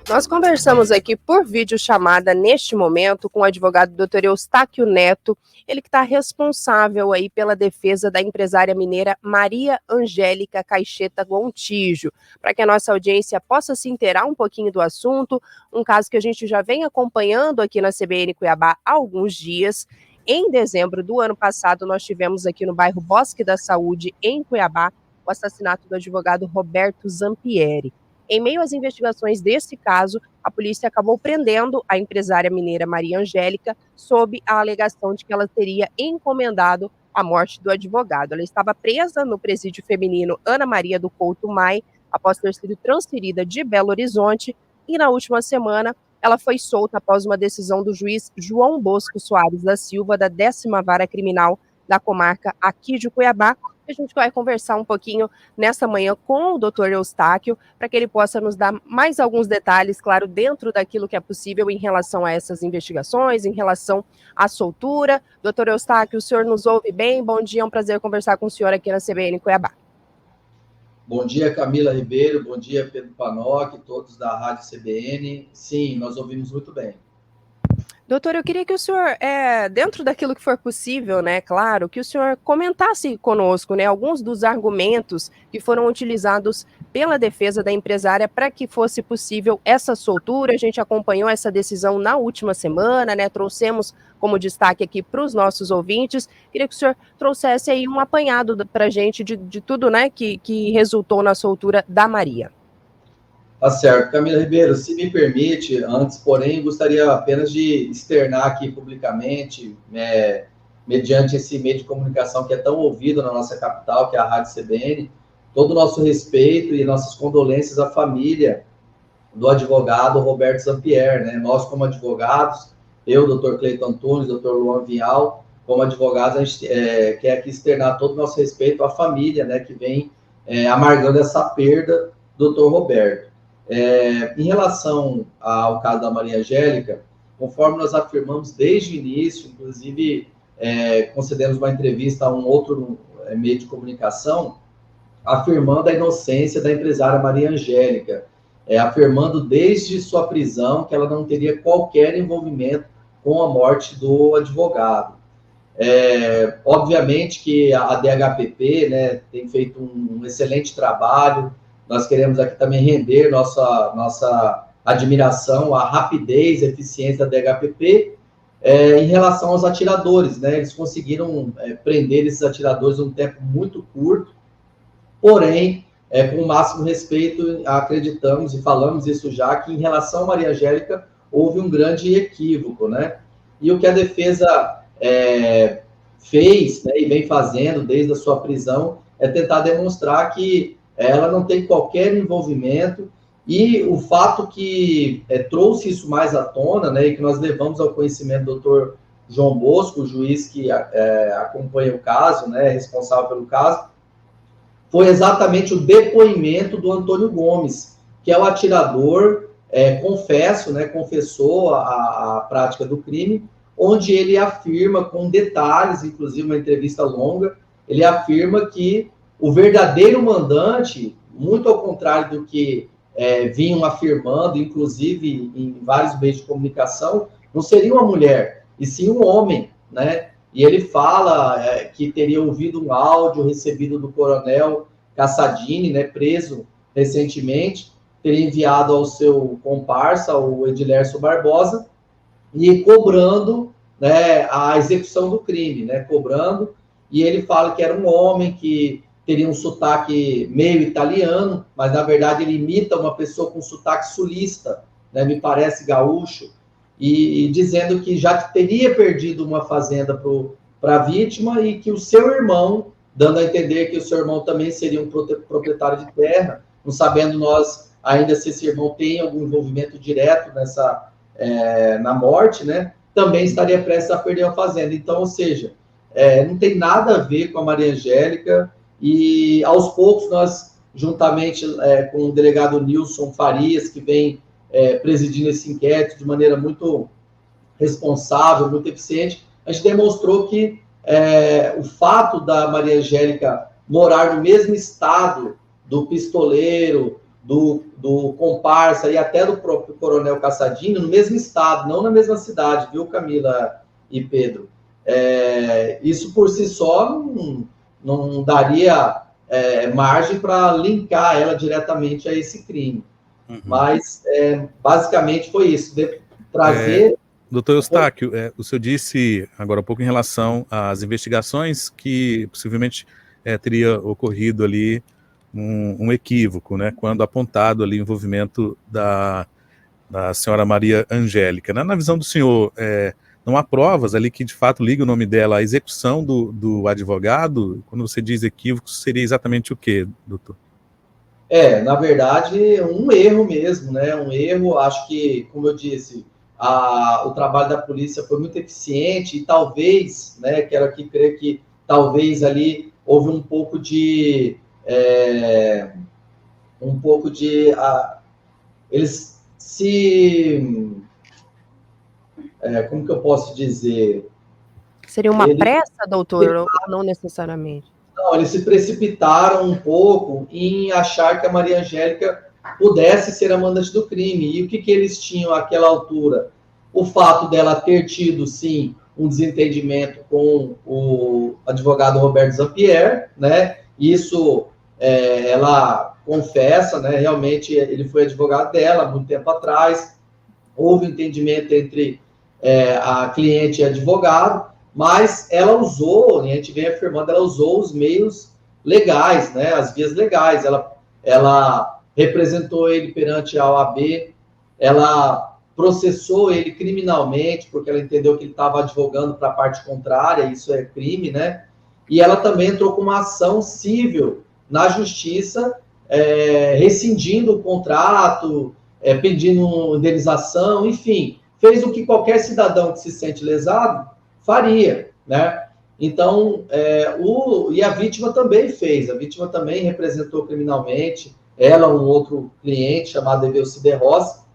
Nós conversamos aqui por videochamada neste momento com o advogado Dr. Eustáquio Neto, ele que está responsável aí pela defesa da empresária mineira Maria Angélica Caixeta Gontijo, para que a nossa audiência possa se inteirar um pouquinho do assunto, um caso que a gente já vem acompanhando aqui na CBN Cuiabá há alguns dias. Em dezembro do ano passado, nós tivemos aqui no bairro Bosque da Saúde, em Cuiabá, o assassinato do advogado Roberto Zampieri. Em meio às investigações desse caso, a polícia acabou prendendo a empresária mineira Maria Angélica sob a alegação de que ela teria encomendado a morte do advogado. Ela estava presa no presídio feminino Ana Maria do Couto Mai, após ter sido transferida de Belo Horizonte, e na última semana ela foi solta após uma decisão do juiz João Bosco Soares da Silva, da 10ª Vara Criminal da comarca aqui de Cuiabá. A gente vai conversar um pouquinho nessa manhã com o Dr. Eustáquio, para que ele possa nos dar mais alguns detalhes, claro, dentro daquilo que é possível em relação a essas investigações, em relação à soltura. Dr. Eustáquio, o senhor nos ouve bem? Bom dia, é um prazer conversar com o senhor aqui na CBN Cuiabá. Bom dia, Camila Ribeiro, bom dia, Pedro Panoc, todos da Rádio CBN. Sim, nós ouvimos muito bem. Doutor, eu queria que o senhor, dentro daquilo que for possível, né, claro, que o senhor comentasse conosco, né, alguns dos argumentos que foram utilizados pela defesa da empresária para que fosse possível essa soltura. A gente acompanhou essa decisão na última semana, né, trouxemos como destaque aqui para os nossos ouvintes. Queria que o senhor trouxesse aí um apanhado para a gente de tudo, né, que resultou na soltura da Maria. Tá certo. Camila Ribeiro, se me permite, antes, porém, gostaria apenas de externar aqui publicamente, mediante esse meio de comunicação que é tão ouvido na nossa capital, que é a Rádio CBN, todo o nosso respeito e nossas condolências à família do advogado Roberto Zampieri, né? Nós, como advogados, eu, doutor Cleiton Antunes, doutor Luan Vinhal, como advogados, a gente quer aqui externar todo o nosso respeito à família, né, que vem amargando essa perda do doutor Roberto. Em relação ao caso da Maria Angélica, conforme nós afirmamos desde o início, inclusive concedemos uma entrevista a um outro meio de comunicação, afirmando a inocência da empresária Maria Angélica, afirmando desde sua prisão que ela não teria qualquer envolvimento com a morte do advogado. Obviamente que a DHPP, né, tem feito um excelente trabalho. Nós queremos aqui também render nossa admiração à rapidez e eficiência da DHPP em relação aos atiradores, né? Eles conseguiram prender esses atiradores em um tempo muito curto, porém, com o máximo respeito, acreditamos e falamos isso já, que em relação a Maria Angélica houve um grande equívoco, né? E o que a defesa fez, né, e vem fazendo desde a sua prisão é tentar demonstrar que ela não tem qualquer envolvimento, e o fato que trouxe isso mais à tona, né, e que nós levamos ao conhecimento do doutor João Bosco, o juiz que acompanha o caso, né, responsável pelo caso, foi exatamente o depoimento do Antônio Gomes, que é o atirador, confessou a prática do crime, onde ele afirma com detalhes, inclusive uma entrevista longa, ele afirma que o verdadeiro mandante, muito ao contrário do que vinham afirmando, inclusive em vários meios de comunicação, não seria uma mulher, e sim um homem, né? E ele fala que teria ouvido um áudio recebido do coronel Cassadini, né, preso recentemente, teria enviado ao seu comparsa, o Edilércio Barbosa, e cobrando, né, a execução do crime, né, cobrando, e ele fala que era um homem que teria um sotaque meio italiano, mas na verdade ele imita uma pessoa com sotaque sulista, né, me parece gaúcho, e dizendo que já teria perdido uma fazenda para a vítima e que o seu irmão, dando a entender que o seu irmão também seria um proprietário de terra, não sabendo nós ainda se esse irmão tem algum envolvimento direto na morte, né, também estaria prestes a perder a fazenda. Então, ou seja, não tem nada a ver com a Maria Angélica, e aos poucos nós, juntamente com o delegado Nilson Farias, que vem presidindo esse inquérito de maneira muito responsável, muito eficiente, a gente demonstrou que o fato da Maria Angélica morar no mesmo estado do pistoleiro, do comparsa e até do próprio Coronel Caçadinho no mesmo estado, não na mesma cidade, viu, Camila e Pedro? Isso por si só não daria margem para linkar ela diretamente a esse crime. Uhum. Mas, basicamente, foi isso. Trazer... Doutor Eustáquio, o senhor disse agora há pouco em relação às investigações que possivelmente teria ocorrido ali um equívoco, né, quando apontado ali o envolvimento da senhora Maria Angélica. Na visão do senhor, não há provas ali que de fato ligam o nome dela à execução do advogado? Quando você diz equívoco, seria exatamente o quê, doutor? Na verdade, um erro mesmo, né? Um erro, acho que, como eu disse, o trabalho da polícia foi muito eficiente e talvez, né, quero aqui crer que talvez ali houve um pouco de... eles se... como que eu posso dizer? Seria uma pressa, doutor, ou não necessariamente? Não, eles se precipitaram um pouco em achar que a Maria Angélica pudesse ser a mandante do crime. E o que eles tinham àquela altura? O fato dela ter tido, sim, um desentendimento com o advogado Roberto Zampier, né? Isso ela confessa, né? Realmente ele foi advogado dela há muito tempo atrás. Houve um entendimento entre a cliente e advogado, mas ela usou, a gente vem afirmando, ela usou os meios legais, né, as vias legais. Ela representou ele perante a OAB, ela processou ele criminalmente, porque ela entendeu que ele estava advogando para a parte contrária, isso é crime, né? E ela também entrou com uma ação civil na justiça, rescindindo o contrato, pedindo indenização, enfim, fez o que qualquer cidadão que se sente lesado faria, né? Então, e a vítima também fez, a vítima também representou criminalmente, ela, um outro cliente chamado Evelcide Rossi,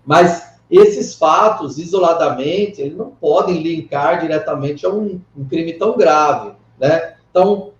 mas esses fatos, isoladamente, eles não podem linkar diretamente a um crime tão grave, né? Então,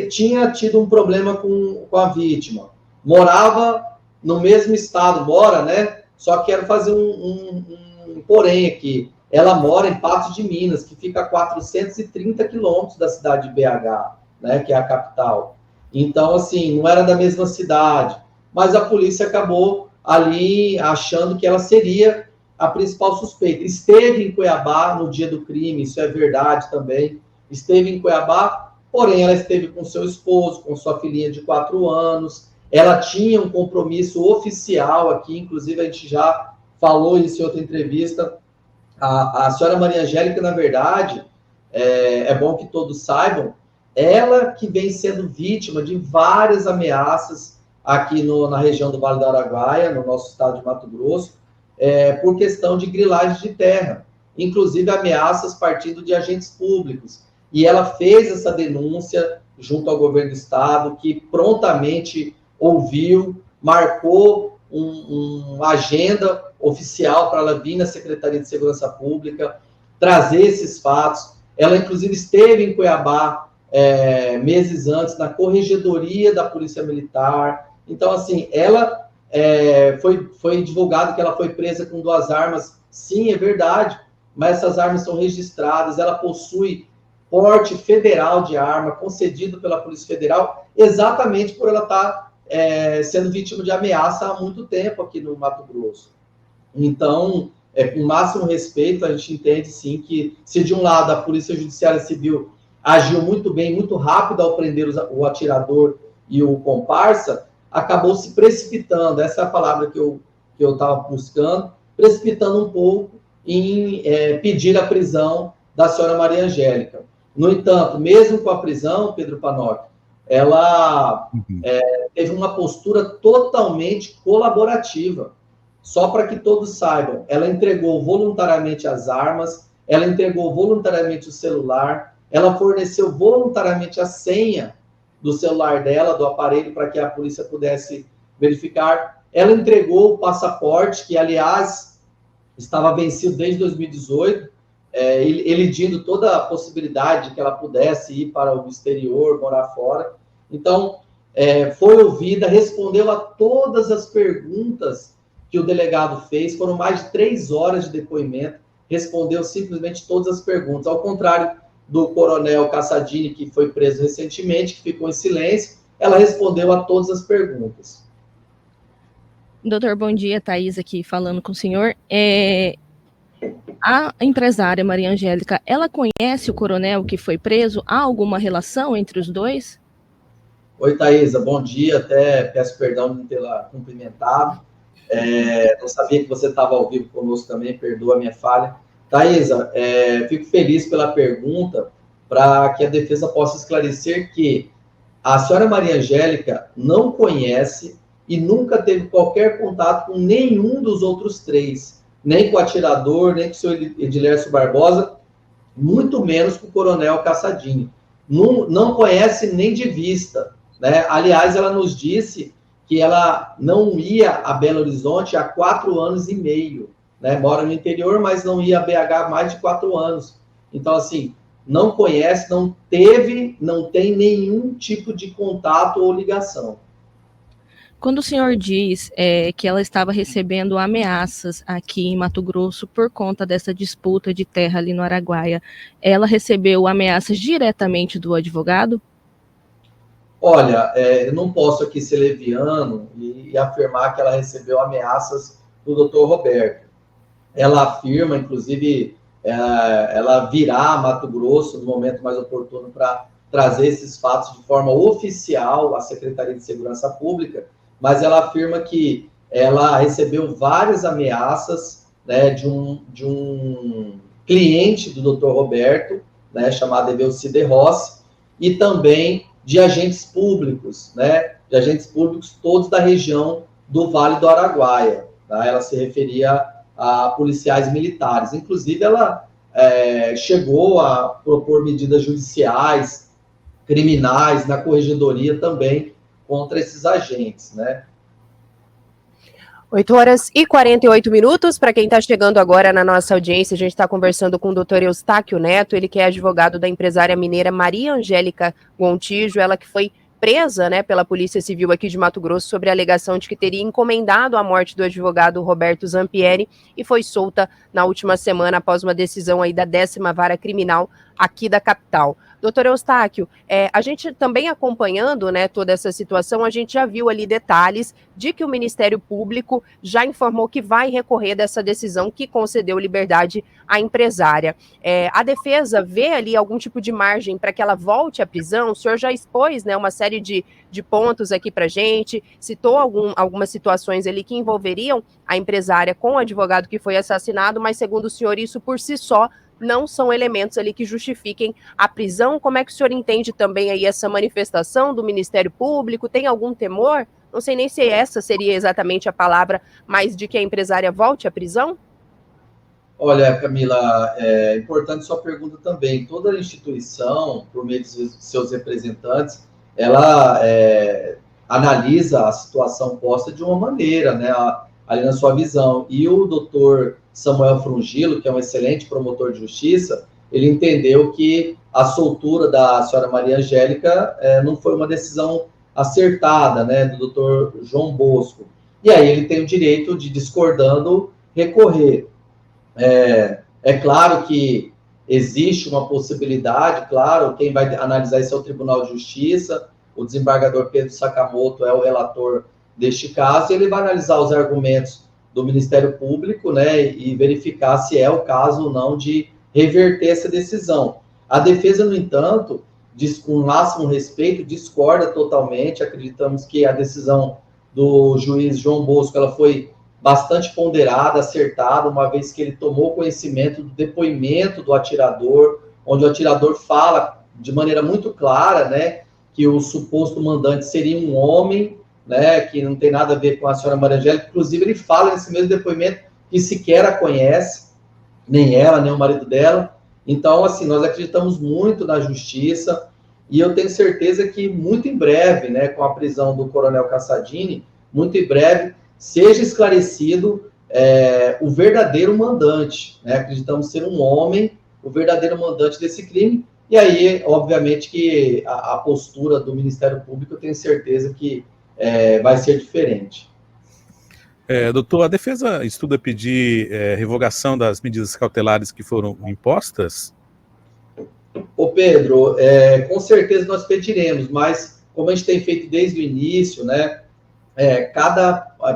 tinha tido um problema com a vítima, morava no mesmo estado, mora, né? Só quero fazer um porém aqui. Ela mora em Patos de Minas, que fica a 430 quilômetros da cidade de BH, né, que é a capital. Então, assim, não era da mesma cidade, mas a polícia acabou ali achando que ela seria a principal suspeita. Esteve em Cuiabá no dia do crime, isso é verdade também, esteve em Cuiabá, porém ela esteve com seu esposo, com sua filhinha de 4 anos, ela tinha um compromisso oficial aqui, inclusive a gente já falou isso em outra entrevista. A senhora Maria Angélica, na verdade, é bom que todos saibam, ela que vem sendo vítima de várias ameaças aqui na região do Vale do Araguaia, no nosso estado de Mato Grosso, por questão de grilagem de terra, inclusive ameaças partindo de agentes públicos. E ela fez essa denúncia junto ao governo do estado, que prontamente ouviu, marcou uma agenda oficial para ela vir na Secretaria de Segurança Pública, trazer esses fatos. Ela, inclusive, esteve em Cuiabá meses antes, na Corregedoria da Polícia Militar. Então, assim, ela foi divulgado que ela foi presa com 2 armas. Sim, é verdade, mas essas armas são registradas, ela possui porte federal de arma, concedido pela Polícia Federal, exatamente por ela estar sendo vítima de ameaça há muito tempo aqui no Mato Grosso. Então, com o máximo respeito, a gente entende, sim, que se de um lado a Polícia Judiciária Civil agiu muito bem, muito rápido ao prender o atirador e o comparsa, acabou se precipitando, essa é a palavra que eu estava buscando, precipitando um pouco em pedir a prisão da senhora Maria Angélica. No entanto, mesmo com a prisão, Pedro Panocchi, ela teve uma postura totalmente colaborativa. Só para que todos saibam, ela entregou voluntariamente as armas, ela entregou voluntariamente o celular, ela forneceu voluntariamente a senha do celular dela, do aparelho, para que a polícia pudesse verificar. Ela entregou o passaporte, que, aliás, estava vencido desde 2018, elidindo toda a possibilidade de que ela pudesse ir para o exterior, morar fora. Então, foi ouvida, respondeu a todas as perguntas que o delegado fez, foram mais de 3 horas de depoimento, respondeu simplesmente todas as perguntas, ao contrário do coronel Cassadini, que foi preso recentemente, que ficou em silêncio, ela respondeu a todas as perguntas. Doutor, bom dia, Thaís aqui falando com o senhor. A empresária Maria Angélica, ela conhece o coronel que foi preso? Há alguma relação entre os dois? Oi, Thaisa, bom dia, até peço perdão de não tê-la cumprimentado. Não sabia que você estava ao vivo conosco também, perdoa a minha falha. Thaisa, fico feliz pela pergunta, para que a defesa possa esclarecer que a senhora Maria Angélica não conhece e nunca teve qualquer contato com nenhum dos outros 3, nem com o atirador, nem com o senhor Edilércio Barbosa, muito menos com o coronel Cassadini. Não conhece nem de vista, né? Aliás, ela nos disse que ela não ia a Belo Horizonte há 4 anos e meio, né? Mora no interior, mas não ia a BH há mais de 4 anos. Então, assim, não conhece, não teve, não tem nenhum tipo de contato ou ligação. Quando o senhor diz que ela estava recebendo ameaças aqui em Mato Grosso por conta dessa disputa de terra ali no Araguaia, ela recebeu ameaças diretamente do advogado? Olha, eu não posso aqui ser leviano e afirmar que ela recebeu ameaças do doutor Roberto. Ela afirma, inclusive, ela virá a Mato Grosso no momento mais oportuno para trazer esses fatos de forma oficial à Secretaria de Segurança Pública, mas ela afirma que ela recebeu várias ameaças, né, de um cliente do Dr. Roberto, né, chamado Evelcide Rossi, e também de agentes públicos, né, de agentes públicos todos da região do Vale do Araguaia. Tá? Ela se referia a policiais militares. Inclusive, ela chegou a propor medidas judiciais, criminais, na corregedoria também, contra esses agentes, né? 8h48. Para quem está chegando agora na nossa audiência, a gente está conversando com o doutor Eustáquio Neto, ele que é advogado da empresária mineira Maria Angélica Gontijo, ela que foi presa, né, pela Polícia Civil aqui de Mato Grosso sobre a alegação de que teria encomendado a morte do advogado Roberto Zampieri e foi solta na última semana após uma decisão aí da 10ª Vara Criminal aqui da capital. Doutor Eustáquio, a gente também acompanhando, né, toda essa situação, a gente já viu ali detalhes de que o Ministério Público já informou que vai recorrer dessa decisão que concedeu liberdade à empresária. A defesa vê ali algum tipo de margem para que ela volte à prisão? O senhor já expôs, né, uma série de pontos aqui para a gente, citou algumas situações ali que envolveriam a empresária com o advogado que foi assassinado, mas segundo o senhor, isso por si só não são elementos ali que justifiquem a prisão. Como é que o senhor entende também aí essa manifestação do Ministério Público? Tem algum temor? Não sei nem se essa seria exatamente a palavra, mas de que a empresária volte à prisão? Olha, Camila, é importante sua pergunta também. Toda instituição, por meio de seus representantes, ela analisa a situação posta de uma maneira, né, ali na sua visão. E o doutor Samuel Frungilo, que é um excelente promotor de justiça, ele entendeu que a soltura da senhora Maria Angélica não foi uma decisão acertada, né, do doutor João Bosco. E aí ele tem o direito de, discordando, recorrer. É claro que existe uma possibilidade, claro, quem vai analisar isso é o Tribunal de Justiça, o desembargador Pedro Sakamoto é o relator deste caso, e ele vai analisar os argumentos do Ministério Público, né, e verificar se é o caso ou não de reverter essa decisão. A defesa, no entanto, diz com o máximo respeito, discorda totalmente. Acreditamos que a decisão do juiz João Bosco ela foi bastante ponderada, acertada, uma vez que ele tomou conhecimento do depoimento do atirador, onde o atirador fala de maneira muito clara, né, que o suposto mandante seria um homem, né, que não tem nada a ver com a senhora Maria Angélica. Inclusive, ele fala nesse mesmo depoimento que sequer a conhece, nem ela, nem o marido dela. Então, assim, nós acreditamos muito na justiça e eu tenho certeza que muito em breve, né, com a prisão do coronel Cassadini, muito em breve, seja esclarecido o verdadeiro mandante, né? Acreditamos ser um homem, o verdadeiro mandante desse crime, E aí, obviamente, que a postura do Ministério Público, eu tenho certeza que vai ser diferente. Doutor, a defesa estuda pedir revogação das medidas cautelares que foram impostas? Ô Pedro, com certeza nós pediremos, mas como a gente tem feito desde o início, né, cada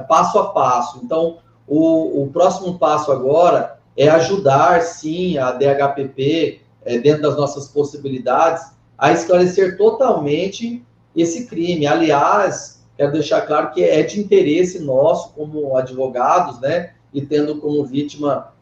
passo a passo. Então, o próximo passo agora é ajudar, sim, a DHPP, dentro das nossas possibilidades, a esclarecer totalmente esse crime. Aliás, quero deixar claro que é de interesse nosso, como advogados, né, e tendo como vítima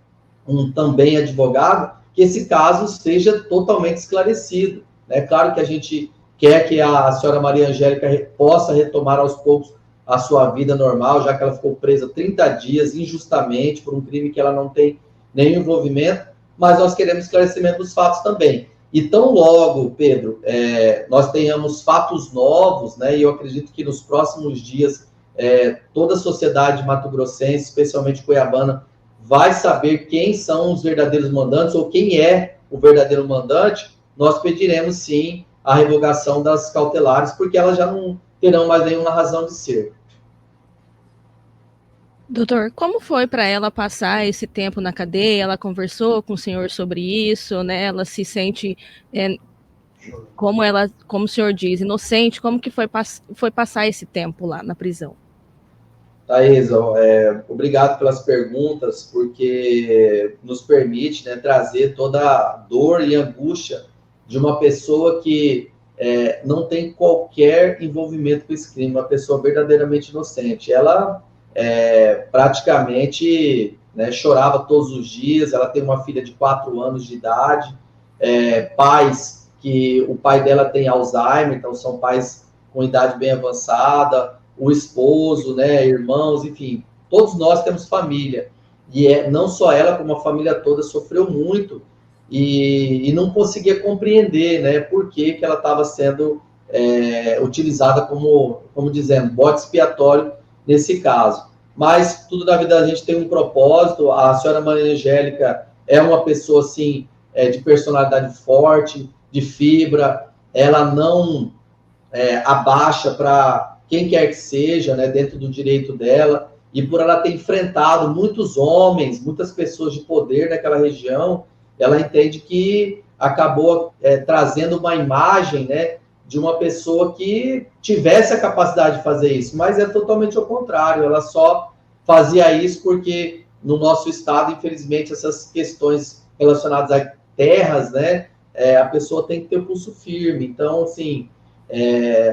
um também advogado, que esse caso seja totalmente esclarecido. É claro que a gente quer que a senhora Maria Angélica possa retomar aos poucos a sua vida normal, já que ela ficou presa 30 dias injustamente por um crime que ela não tem nenhum envolvimento, mas nós queremos esclarecimento dos fatos também. E tão logo, Pedro, nós tenhamos fatos novos, né, e eu acredito que nos próximos dias toda a sociedade mato-grossense, especialmente cuiabana, vai saber quem são os verdadeiros mandantes ou quem é o verdadeiro mandante, nós pediremos, sim, a revogação das cautelares, porque elas já não terão mais nenhuma razão de ser. Doutor, como foi para ela passar esse tempo na cadeia? Ela conversou com o senhor sobre isso, né? Ela se sente, como o senhor diz, inocente. Como que foi passar esse tempo lá na prisão? Thaís, obrigado pelas perguntas, porque nos permite, né, trazer toda a dor e angústia de uma pessoa que não tem qualquer envolvimento com esse crime, uma pessoa verdadeiramente inocente. Ela praticamente, né, chorava todos os dias. Ela tem uma filha de 4 anos de idade, pais que o pai dela tem Alzheimer, então são pais com idade bem avançada, o esposo, né, irmãos, enfim, todos nós temos família. E não só ela, como a família toda sofreu muito e não conseguia compreender, né, por que ela estava sendo utilizada como dizendo, bode expiatório nesse caso. Mas tudo na vida da gente tem um propósito. A senhora Maria Angélica é uma pessoa, assim, de personalidade forte, de fibra, ela não abaixa para quem quer que seja, né, dentro do direito dela, e por ela ter enfrentado muitos homens, muitas pessoas de poder naquela região, ela entende que acabou trazendo uma imagem, né, de uma pessoa que tivesse a capacidade de fazer isso, mas é totalmente ao contrário. Ela só fazia isso porque no nosso estado, infelizmente, essas questões relacionadas a terras, né, a pessoa tem que ter o pulso firme. Então, assim,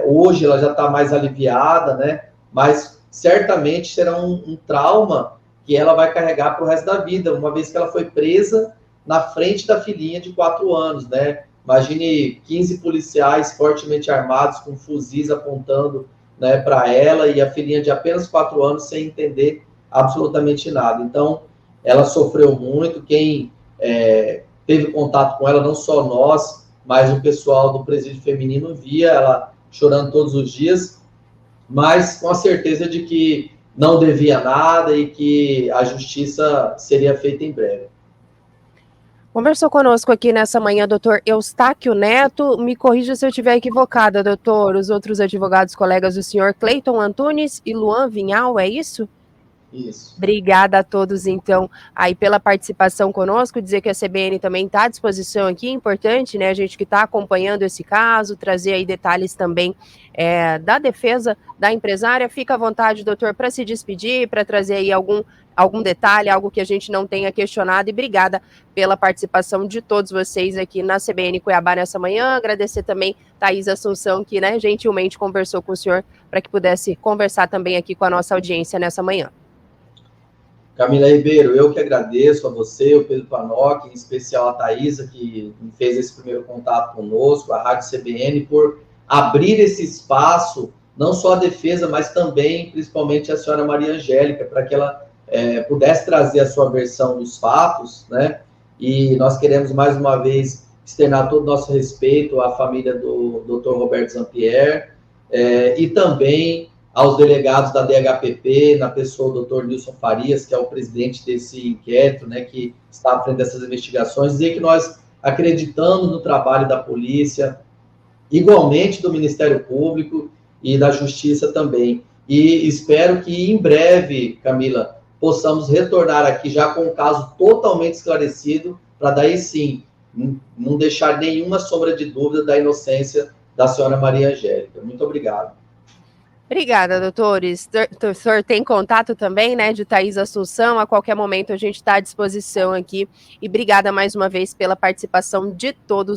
hoje ela já está mais aliviada, né, mas certamente será um trauma que ela vai carregar para o resto da vida, uma vez que ela foi presa na frente da filhinha de 4 anos, né? Imagine 15 policiais fortemente armados, com fuzis apontando, né, para ela, e a filhinha de apenas 4 anos sem entender absolutamente nada. Então, ela sofreu muito. Quem teve contato com ela, não só nós, mas o pessoal do presídio feminino, via ela chorando todos os dias, mas com a certeza de que não devia nada e que a justiça seria feita em breve. Conversou conosco aqui nessa manhã, doutor Eustáquio Neto. Me corrija se eu estiver equivocada, doutor. Os outros advogados colegas do senhor Cleiton Antunes e Luan Vinhal, é isso? Isso. Obrigada a todos, então, aí pela participação conosco. Dizer que a CBN também está à disposição aqui, importante, né, a gente que está acompanhando esse caso, trazer aí detalhes também da defesa da empresária. Fica à vontade, doutor, para se despedir, para trazer aí algum detalhe, algo que a gente não tenha questionado, e obrigada pela participação de todos vocês aqui na CBN Cuiabá nessa manhã. Agradecer também Thaís Assunção, que, né, gentilmente conversou com o senhor para que pudesse conversar também aqui com a nossa audiência nessa manhã. Camila Ribeiro, eu que agradeço a você, o Pedro Panoc, em especial a Thaísa, que fez esse primeiro contato conosco, a Rádio CBN, por abrir esse espaço, não só a defesa, mas também, principalmente, a senhora Maria Angélica, para que ela pudesse trazer a sua versão dos fatos, né? E nós queremos, mais uma vez, externar todo o nosso respeito à família do Dr. Roberto Zampier, e também aos delegados da DHPP, na pessoa do Dr. Nilson Farias, que é o presidente desse inquérito, né, que está à frente dessas investigações, dizer que nós acreditando no trabalho da polícia, igualmente do Ministério Público e da Justiça também. E espero que em breve, Camila, possamos retornar aqui já com o caso totalmente esclarecido, para daí sim não deixar nenhuma sombra de dúvida da inocência da senhora Maria Angélica. Muito obrigado. Obrigada, doutores. O senhor tem contato também, né, de Thaís Assunção? A qualquer momento a gente está à disposição aqui. E obrigada mais uma vez pela participação de todos.